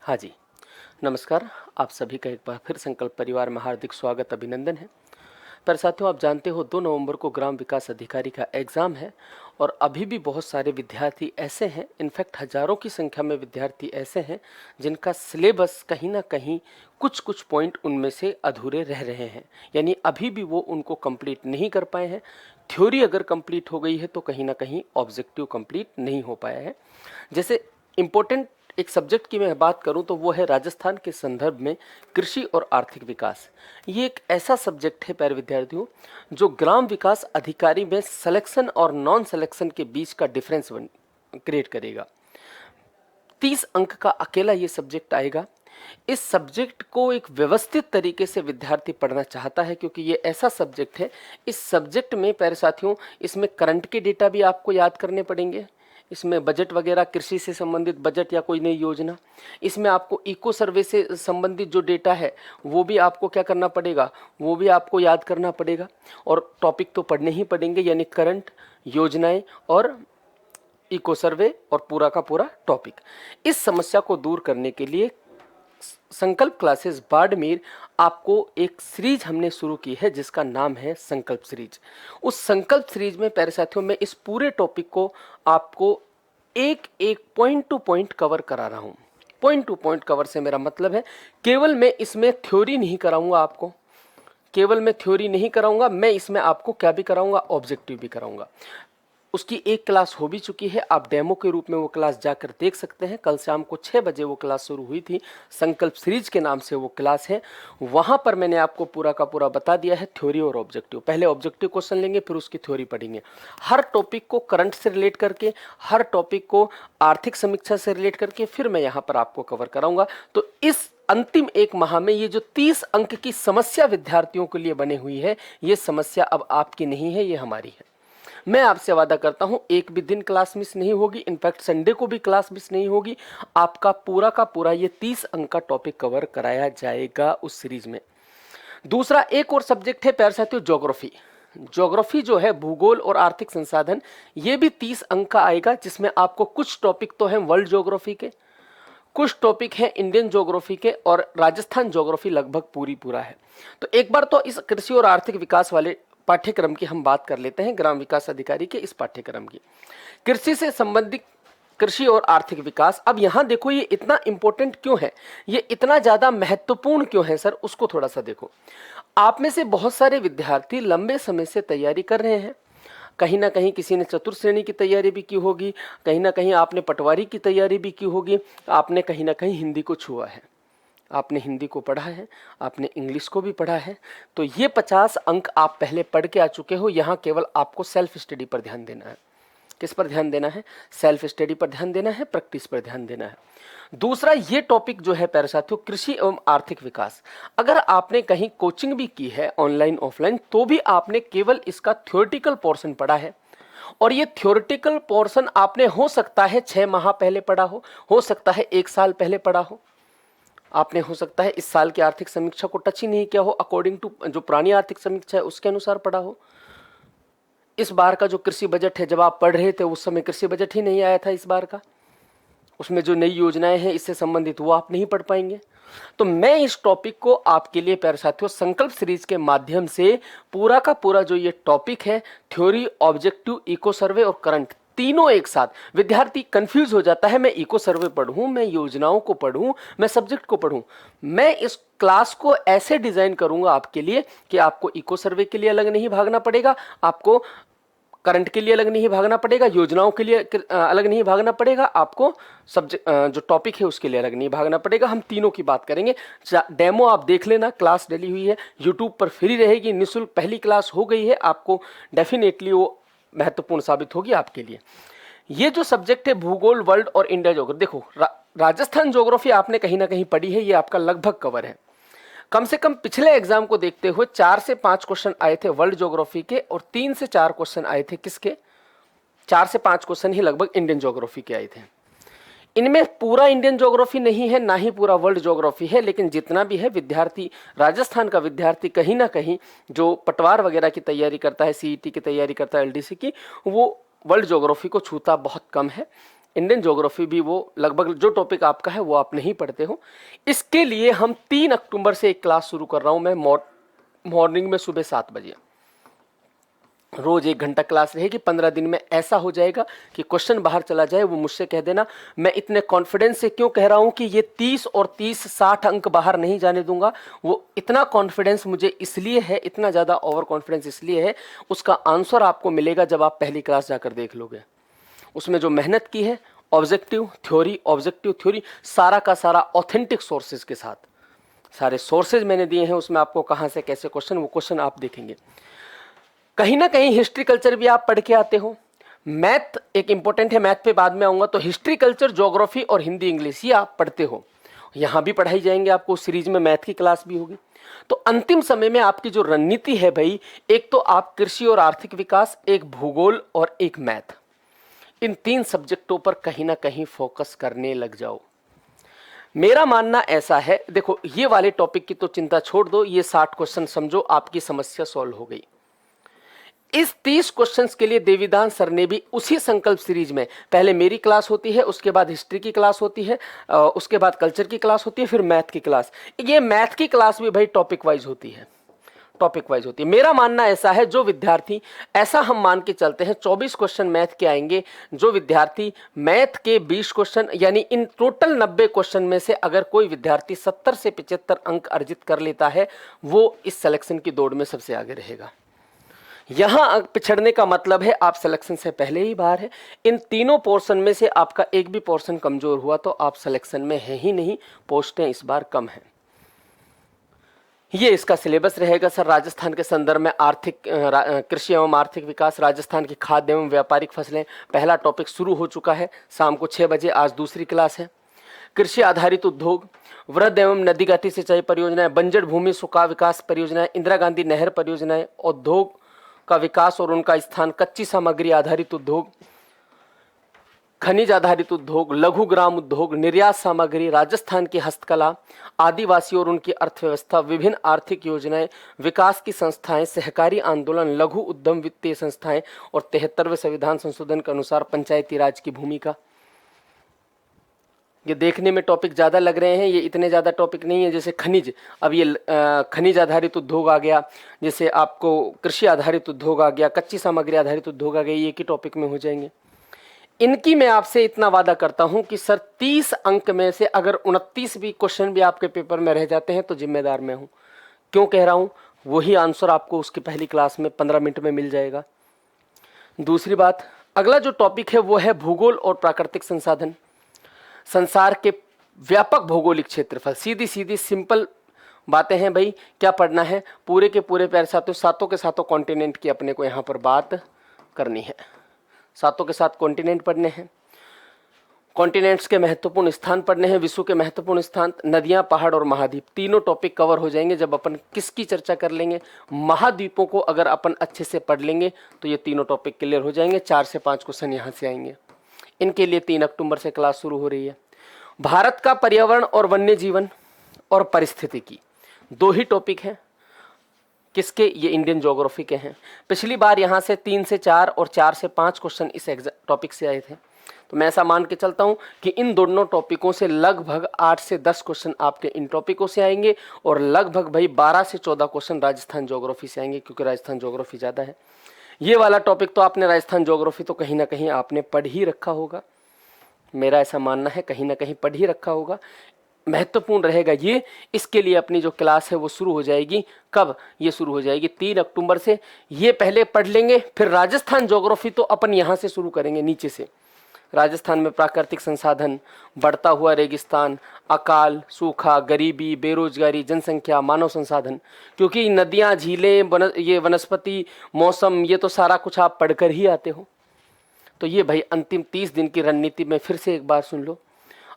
हाँ जी, नमस्कार। आप सभी का एक बार फिर संकल्प परिवार में हार्दिक स्वागत अभिनंदन है। पर साथियों, आप जानते हो 2 नवंबर को ग्राम विकास अधिकारी का एग्ज़ाम है और अभी भी बहुत सारे विद्यार्थी ऐसे हैं, इनफैक्ट हज़ारों की संख्या में विद्यार्थी ऐसे हैं जिनका सिलेबस कहीं न कहीं कुछ-कुछ पॉइंट उनमें से अधूरे रह रहे हैं। यानी अभी भी वो उनको कंप्लीट नहीं कर पाए हैं। थ्योरी अगर कंप्लीट हो गई है तो कहीं न कहीं ऑब्जेक्टिव कंप्लीट नहीं हो पाया है। जैसे इम्पोर्टेंट एक सब्जेक्ट की मैं बात करूं तो वो है राजस्थान के संदर्भ में कृषि और आर्थिक विकास। ये एक ऐसा सब्जेक्ट है प्यारे विद्यार्थियों जो ग्राम विकास अधिकारी में सिलेक्शन और नॉन सिलेक्शन के बीच का डिफरेंस क्रिएट करेगा। 30 अंक का अकेला ये सब्जेक्ट आएगा। इस सब्जेक्ट को एक व्यवस्थित तरीके से विद्यार्थी पढ़ना चाहता है क्योंकि ये ऐसा सब्जेक्ट है। इस सब्जेक्ट में प्यारे साथियों, इसमें करंट के डेटा भी आपको याद करने पड़ेंगे। इसमें बजट वगैरह, कृषि से संबंधित बजट या कोई नई योजना, इसमें आपको इको सर्वे से संबंधित जो डेटा है वो भी आपको क्या करना पड़ेगा, वो भी आपको याद करना पड़ेगा। और टॉपिक तो पढ़ने ही पड़ेंगे, यानी करंट, योजनाएं और इको सर्वे और पूरा का पूरा टॉपिक। इस समस्या को दूर करने के लिए संकल्प क्लासेस बाड़मेर आपको एक सीरीज हमने शुरू की है जिसका नाम है संकल्प सीरीज। उस संकल्प सीरीज में प्यारे साथियों, मैं इस पूरे टॉपिक को आपको एक एक पॉइंट टू पॉइंट कवर करा रहा हूं। पॉइंट टू पॉइंट कवर से मेरा मतलब है केवल मैं इसमें थ्योरी नहीं कराऊंगा आपको, केवल मैं थ्योरी नहीं कराऊंगा, मैं इसमें आपको क्या भी कराऊंगा, ऑब्जेक्टिव भी कराऊंगा। उसकी एक क्लास हो भी चुकी है, आप डेमो के रूप में वो क्लास जाकर देख सकते हैं। कल शाम को 6 बजे वो क्लास शुरू हुई थी। संकल्प सीरीज के नाम से वो क्लास है। वहां पर मैंने आपको पूरा का पूरा बता दिया है थ्योरी और ऑब्जेक्टिव। पहले ऑब्जेक्टिव क्वेश्चन लेंगे, फिर उसकी थ्योरी पढ़ेंगे। हर टॉपिक को करंट से रिलेट करके, हर टॉपिक को आर्थिक समीक्षा से रिलेट करके फिर मैं यहाँ पर आपको कवर कराऊंगा। तो इस अंतिम एक माह में ये जो 30 अंक की समस्या विद्यार्थियों के लिए बनी हुई है, ये समस्या अब आपकी नहीं है, ये हमारी है। मैं आपसे वादा करता हूं एक भी दिन क्लास मिस नहीं होगी, इनफैक्ट संडे को भी क्लास मिस नहीं होगी। आपका पूरा का पूरा ये 30 अंक का टॉपिक कवर कराया जाएगा उस सीरीज में। दूसरा एक और सब्जेक्ट है प्यारे साथियों, ज्योग्राफी। ज्योग्राफी जो है भूगोल और आर्थिक संसाधन, ये भी 30 अंक का आएगा, जिसमें आपको कुछ टॉपिक तो है वर्ल्ड ज्योग्राफी के, कुछ टॉपिक है इंडियन ज्योग्राफी के, और राजस्थान ज्योग्राफी लगभग पूरा है। तो एक बार तो इस कृषि और आर्थिक विकास वाले पाठ्यक्रम की हम बात कर लेते हैं, ग्राम विकास अधिकारी के इस पाठ्यक्रम की। कृषि से संबंधित कृषि और आर्थिक विकास। अब यहां देखो ये इतना इंपॉर्टेंट क्यों है, ये इतना ज्यादा महत्वपूर्ण क्यों है सर, उसको थोड़ा सा देखो। आप में से बहुत सारे विद्यार्थी लंबे समय से तैयारी कर रहे हैं। कहीं ना कहीं किसी ने चतुर्थ श्रेणी की तैयारी भी की होगी, कहीं ना कहीं आपने पटवारी की तैयारी भी की होगी, आपने कहीं ना कहीं हिंदी को छुआ है, आपने हिंदी को पढ़ा है, आपने इंग्लिश को भी पढ़ा है। तो ये 50 अंक आप पहले पढ़ के आ चुके हो। यहाँ केवल आपको सेल्फ स्टडी पर ध्यान देना है। किस पर ध्यान देना है? सेल्फ स्टडी पर ध्यान देना है, प्रैक्टिस पर ध्यान देना है। दूसरा ये टॉपिक जो है प्यारे साथियों, कृषि एवं आर्थिक विकास। अगर आपने कहीं कोचिंग भी की है ऑनलाइन ऑफलाइन, तो भी आपने केवल इसका थ्योरेटिकल पोर्शन पढ़ा है। और ये थ्योरेटिकल पोर्शन आपने हो सकता है 6 माह पहले पढ़ा हो सकता है 1 साल पहले पढ़ा हो, आपने हो सकता है इस साल की आर्थिक समीक्षा को टच ही नहीं किया हो, अकॉर्डिंग टू जो पुरानी आर्थिक समीक्षा है उसके अनुसार पढ़ा हो। इस बार का जो कृषि बजट है, जब आप पढ़ रहे थे उस समय कृषि बजट ही नहीं आया था इस बार का, उसमें जो नई योजनाएं हैं इससे संबंधित वो आप नहीं पढ़ पाएंगे। तो मैं इस टॉपिक को आपके लिए प्यारे साथियों संकल्प सीरीज के माध्यम से पूरा का पूरा जो ये टॉपिक है, थ्योरी, ऑब्जेक्टिव, इको सर्वे और करंट, तीनों एक साथ। विद्यार्थी कंफ्यूज हो जाता है, मैं इको सर्वे पढ़ूं, मैं योजनाओं को पढ़ूं, मैं सब्जेक्ट को पढ़ूं। मैं इस क्लास को ऐसे डिजाइन करूंगा आपके लिए कि आपको इको सर्वे के लिए अलग नहीं भागना पड़ेगा, आपको करंट के लिए अलग नहीं भागना पड़ेगा, योजनाओं के लिए अलग नहीं भागना पड़ेगा, आपको सब्जेक्ट जो टॉपिक है उसके लिए अलग नहीं भागना पड़ेगा। हम तीनों की बात करेंगे। डेमो आप देख लेना, क्लास डली हुई है, यूट्यूब पर फ्री रहेगी, निःशुल्क पहली क्लास हो गई है, आपको डेफिनेटली वो महत्वपूर्ण साबित होगी आपके लिए। ये जो सब्जेक्ट है भूगोल, वर्ल्ड और इंडिया ज्योग्राफी, देखो राजस्थान ज्योग्राफी आपने कहीं ना कहीं पढ़ी है, ये आपका लगभग कवर है। कम से कम पिछले एग्जाम को देखते हुए 4 से 5 क्वेश्चन आए थे वर्ल्ड ज्योग्राफी के, और 3 से 4 क्वेश्चन आए थे किसके, 4 से 5 क्वेश्चन ही लगभग इंडियन ज्योग्राफी के आए थे। इनमें पूरा इंडियन ज्योग्राफी नहीं है, ना ही पूरा वर्ल्ड ज्योग्राफी है, लेकिन जितना भी है विद्यार्थी, राजस्थान का विद्यार्थी कहीं ना कहीं जो पटवार वगैरह की तैयारी करता है, सीईटी की तैयारी करता है, एलडीसी की, वो वर्ल्ड ज्योग्राफी को छूता बहुत कम है। इंडियन ज्योग्राफी भी वो लगभग जो टॉपिक आपका है वो आप नहीं पढ़ते हो। इसके लिए हम 3 अक्टूबर से एक क्लास शुरू कर रहा हूं मैं मॉर्निंग में सुबह 7 बजे। रोज 1 घंटा क्लास रहेगी। 15 दिन में ऐसा हो जाएगा कि क्वेश्चन बाहर चला जाए वो मुझसे कह देना। मैं इतने कॉन्फिडेंस से क्यों कह रहा हूं कि ये 30 और 30 60 अंक बाहर नहीं जाने दूंगा, वो इतना कॉन्फिडेंस मुझे इसलिए है, इतना ज़्यादा ओवर कॉन्फिडेंस इसलिए है, उसका आंसर आपको मिलेगा जब आप पहली क्लास जाकर देख लोगे। उसमें जो मेहनत की है, ऑब्जेक्टिव थ्योरी सारा का सारा ऑथेंटिक सोर्सेज के साथ, सारे सोर्सेज मैंने दिए हैं, उसमें आपको कहाँ से कैसे क्वेश्चन, वो क्वेश्चन आप देखेंगे। कहीं ना कहीं हिस्ट्री कल्चर भी आप पढ़ के आते हो। मैथ एक इंपॉर्टेंट है, मैथ पे बाद में आऊंगा। तो हिस्ट्री कल्चर, ज्योग्राफी और हिंदी इंग्लिश ये आप पढ़ते हो, यहाँ भी पढ़ाई जाएंगे आपको। सीरीज में मैथ की क्लास भी होगी। तो अंतिम समय में आपकी जो रणनीति है भाई, एक तो आप कृषि और आर्थिक विकास, एक भूगोल और एक मैथ, इन 3 सब्जेक्टों पर कहीं ना कहीं फोकस करने लग जाओ। मेरा मानना ऐसा है, देखो ये वाले टॉपिक की तो चिंता छोड़ दो, ये 60 क्वेश्चन समझो आपकी समस्या सॉल्व हो गई। इस 30 क्वेश्चंस के लिए देवीदान सर ने भी उसी संकल्प सीरीज में, पहले मेरी क्लास होती है, उसके बाद हिस्ट्री की क्लास होती है, उसके बाद कल्चर की क्लास होती है, फिर मैथ की क्लास। ये मैथ की क्लास भी भाई टॉपिक वाइज होती है, टॉपिक वाइज होती है। मेरा मानना ऐसा है, जो विद्यार्थी, ऐसा हम मान के चलते हैं 24 क्वेश्चन मैथ के आएंगे, जो विद्यार्थी मैथ के 20 क्वेश्चन, यानी इन टोटल 90 क्वेश्चन में से अगर कोई विद्यार्थी 70 से 75 अंक अर्जित कर लेता है, वो इस सिलेक्शन की दौड़ में सबसे आगे रहेगा। यहां पिछड़ने का मतलब है आप सिलेक्शन से पहले ही बाहर है। इन तीनों पोर्शन में से आपका एक भी पोर्शन कमजोर हुआ तो आप सिलेक्शन में है ही नहीं, पोस्टें इस बार कम हैं। ये इसका सिलेबस रहेगा सर। राजस्थान के संदर्भ में आर्थिक कृषि एवं आर्थिक विकास, राजस्थान की खाद्य एवं व्यापारिक फसलें, पहला टॉपिक शुरू हो चुका है शाम को 6 बजे, आज दूसरी क्लास है। कृषि आधारित उद्योग, वृहद एवं नदी घाटी सिंचाई परियोजनाएं, बंजर भूमि सुखा विकास परियोजनाएं, इंदिरा गांधी नहर परियोजनाएं, उद्योग का विकास और उनका स्थान, कच्ची सामग्री आधारित उद्योग, खनिज आधारित उद्योग, लघु ग्राम उद्योग, निर्यात सामग्री, राजस्थान की हस्तकला, आदिवासी और उनकी अर्थव्यवस्था, विभिन्न आर्थिक योजनाएं, विकास की संस्थाएं, सहकारी आंदोलन, लघु उद्यम वित्तीय संस्थाएं और 73वें संविधान संशोधन के अनुसार पंचायती राज की भूमिका। ये देखने में टॉपिक ज़्यादा लग रहे हैं, ये इतने ज़्यादा टॉपिक नहीं है। जैसे खनिज, अब ये खनिज आधारित उद्योग आ गया, जैसे आपको कृषि आधारित उद्योग आ गया, कच्ची सामग्री आधारित उद्योग आ गया, ये एक ही टॉपिक में हो जाएंगे। इनकी मैं आपसे इतना वादा करता हूं कि सर 30 अंक में से अगर 29 भी क्वेश्चन भी आपके पेपर में रह जाते हैं तो जिम्मेदार मैं हूं। क्यों कह रहा हूं? वही आंसर आपको उसकी पहली क्लास में 15 मिनट में मिल जाएगा। दूसरी बात, अगला जो टॉपिक है वो है भूगोल और प्राकृतिक संसाधन। संसार के व्यापक भौगोलिक क्षेत्रफल, सीधी सीधी सिंपल बातें हैं भाई। क्या पढ़ना है? पूरे के पूरे प्यारे साथियों, सातों के सातों कॉन्टिनेंट की अपने को यहाँ पर बात करनी है। सातों के साथ कॉन्टिनेंट पढ़ने हैं, कॉन्टिनेंट्स के महत्वपूर्ण स्थान पढ़ने हैं, विश्व के महत्वपूर्ण स्थान, नदियां, पहाड़ और महाद्वीप, तीनों टॉपिक कवर हो जाएंगे जब अपन किसकी चर्चा कर लेंगे। महाद्वीपों को अगर अपन अच्छे से पढ़ लेंगे तो ये तीनों टॉपिक क्लियर हो जाएंगे। 4 से 5 क्वेश्चन यहाँ से आएंगे। इनके लिए 3 अक्टूबर से क्लास शुरू हो रही है। भारत का पर्यावरण और वन्य जीवन और परिस्थितिकी, 2 ही टॉपिक हैं। किसके? ये इंडियन ज्योग्राफी के हैं। पिछली बार यहाँ से 3 से 4 और 4 से 5 क्वेश्चन इस टॉपिक से आए थे। तो मैं ऐसा मान के चलता हूँ कि इन दोनों टॉपिकों से लगभग 8 से 10 क्वेश्चन आपके इन टॉपिकों से आएंगे और लगभग भाई 12 से 14 क्वेश्चन राजस्थान ज्योग्राफी से आएंगे, क्योंकि राजस्थान ज्योग्राफी ज़्यादा है। ये वाला टॉपिक तो आपने, राजस्थान ज्योग्राफी तो कहीं ना कहीं आपने पढ़ ही रखा होगा, मेरा ऐसा मानना है, कहीं ना कहीं पढ़ ही रखा होगा। महत्वपूर्ण रहेगा ये। इसके लिए अपनी जो क्लास है वो शुरू हो जाएगी। कब ये शुरू हो जाएगी? 3 अक्टूबर से। ये पहले पढ़ लेंगे, फिर राजस्थान ज्योग्राफी तो अपन यहाँ से शुरू करेंगे नीचे से। राजस्थान में प्राकृतिक संसाधन, बढ़ता हुआ रेगिस्तान, अकाल, सूखा, गरीबी, बेरोजगारी, जनसंख्या, मानव संसाधन, क्योंकि नदियाँ, झीलें, ये वनस्पति, मौसम, ये तो सारा कुछ आप पढ़कर ही आते हो। तो ये भाई अंतिम 30 दिन की रणनीति में फिर से एक बार सुन लो।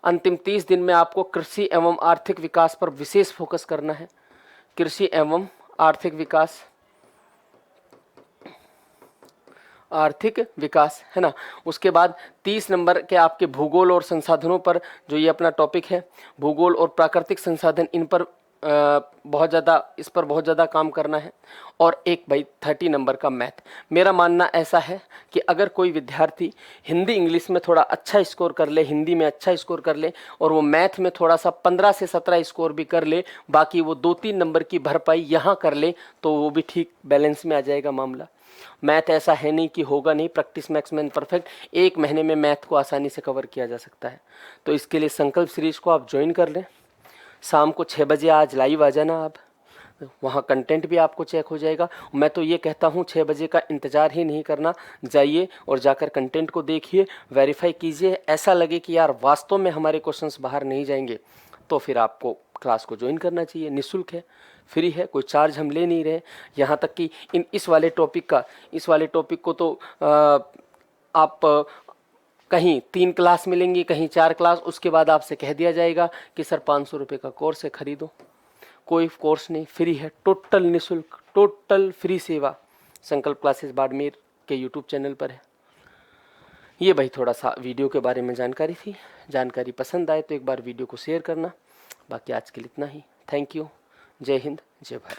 अंतिम 30 दिन में आपको कृषि एवं आर्थिक विकास पर विशेष फोकस करना है। कृषि एवं आर्थिक विकास, आर्थिक विकास है ना। उसके बाद 30 नंबर के आपके भूगोल और संसाधनों पर, जो ये अपना टॉपिक है, भूगोल और प्राकृतिक संसाधन, इन पर बहुत ज़्यादा इस पर बहुत ज़्यादा काम करना है। और एक भाई 30 नंबर का मैथ। मेरा मानना ऐसा है कि अगर कोई विद्यार्थी हिंदी इंग्लिश में थोड़ा अच्छा स्कोर कर ले, हिंदी में अच्छा स्कोर कर ले और वो मैथ में थोड़ा सा 15 से 17 स्कोर भी कर ले, बाकी वो 2-3 नंबर की भरपाई यहाँ कर ले, तो वो भी ठीक बैलेंस में आ जाएगा मामला। मैथ ऐसा है नहीं कि होगा नहीं, प्रैक्टिस मैक्स मैन परफेक्ट, 1 महीने में मैथ को आसानी से कवर किया जा सकता है। तो इसके लिए संकल्प सीरीज को आप ज्वाइन कर लें। शाम को 6 बजे आज लाइव आ जाना आप, वहाँ कंटेंट भी आपको चेक हो जाएगा। मैं तो ये कहता हूँ 6 बजे का इंतज़ार ही नहीं करना, जाइए और जाकर कंटेंट को देखिए, वेरीफाई कीजिए। ऐसा लगे कि यार वास्तव में हमारे क्वेश्चंस बाहर नहीं जाएंगे, तो फिर आपको क्लास को ज्वाइन करना चाहिए। निःशुल्क है, फ्री है, कोई चार्ज हम ले नहीं रहे। यहाँ तक कि इस वाले टॉपिक को तो आप कहीं 3 क्लास मिलेंगी, कहीं 4 क्लास, उसके बाद आपसे कह दिया जाएगा कि सर 500 रुपये का कोर्स है, खरीदो। कोई कोर्स नहीं, फ्री है, टोटल निःशुल्क, टोटल फ्री सेवा संकल्प क्लासेस बाड़मेर के यूट्यूब चैनल पर है। ये भाई थोड़ा सा वीडियो के बारे में जानकारी थी। जानकारी पसंद आए तो एक बार वीडियो को शेयर करना। बाकी आज के लिए इतना ही। Thank you. जय हिंद, जय भारत।